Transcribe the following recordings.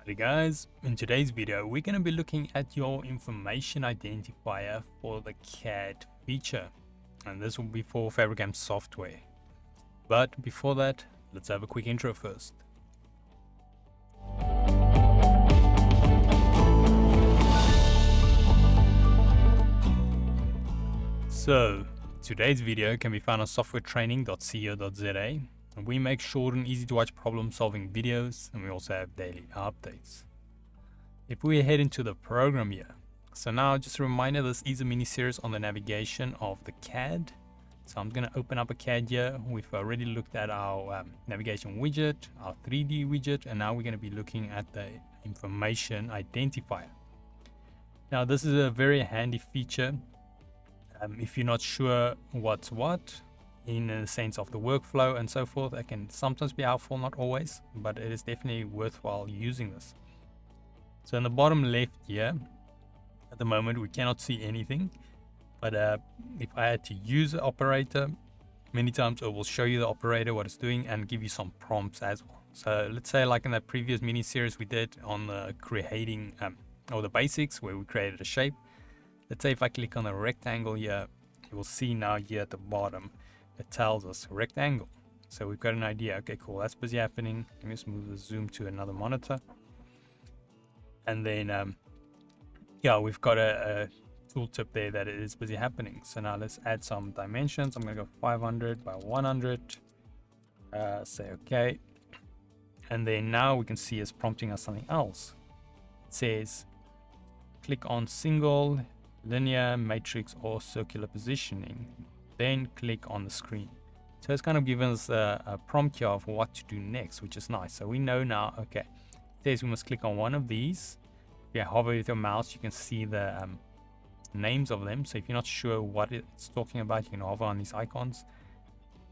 Hey guys, in today's video we're going to be looking at your information identifier for the CAD feature, and this will be for FabriCAM software. But before that, let's have a quick intro first. So today's video can be found on softwaretraining.co.za. and we make short and easy to watch problem solving videos, and we also have daily updates. If we head into the program here, so now just a reminder, this is a mini series on the navigation of the CAD. So I'm going to open up a CAD here. We've already looked at our navigation widget, our 3D widget, and now we're going to be looking at the information identifier. Now this is a very handy feature if you're not sure what's what in the sense of the workflow and so forth. It can sometimes be helpful, not always, but it is definitely worthwhile using this. So in the bottom left here, at the moment we cannot see anything, but if I had to use the operator, many times it will show you the operator, what it's doing, and give you some prompts as well. So let's say like in that previous mini series we did on the creating or the basics, where we created a shape. Let's say if I click on the rectangle here, you will see now here at the bottom it tells us rectangle. So we've got an idea. Okay, cool, that's busy happening. Let me just move the zoom to another monitor. And then yeah, we've got a tooltip there that it is busy happening. So now let's add some dimensions. I'm going to go 500 by 100. Say okay. And then now we can see it's prompting us something else. It says click on single, linear, matrix, or circular positioning. Then click on the screen. So it's kind of given us a prompt here of what to do next, which is nice. So we know now, okay, it says we must click on one of these. If you hover with your mouse, you can see the names of them. So if you're not sure what it's talking about, you can hover on these icons.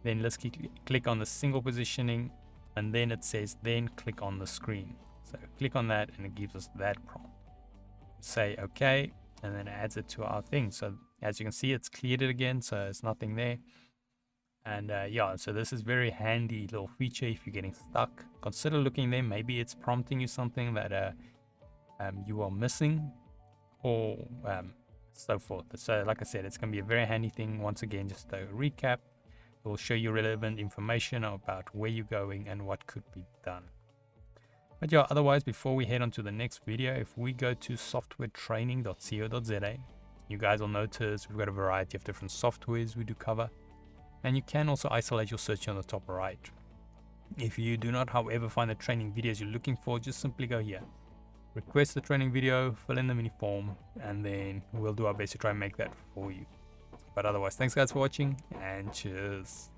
Then let's click on the single positioning, and then it says then click on the screen. So click on that and it gives us that prompt. Say okay, and then it adds it to our thing. So as you can see, it's cleared it again, so it's nothing there. And yeah, so this is very handy little feature. If you're getting stuck, consider looking there. Maybe it's prompting you something that you are missing, or so forth. So like I said, it's going to be a very handy thing. Once again, just a recap, it will show you relevant information about where you're going and what could be done. But yeah, otherwise, before we head on to the next video, if we go to softwaretraining.co.za, you guys will notice we've got a variety of different softwares we do cover, and you can also isolate your search on the top right. If you do not, however, find the training videos you're looking for, just simply go here, request the training video, fill in the mini form, and then we'll do our best to try and make that for you. But otherwise, thanks guys for watching, and cheers.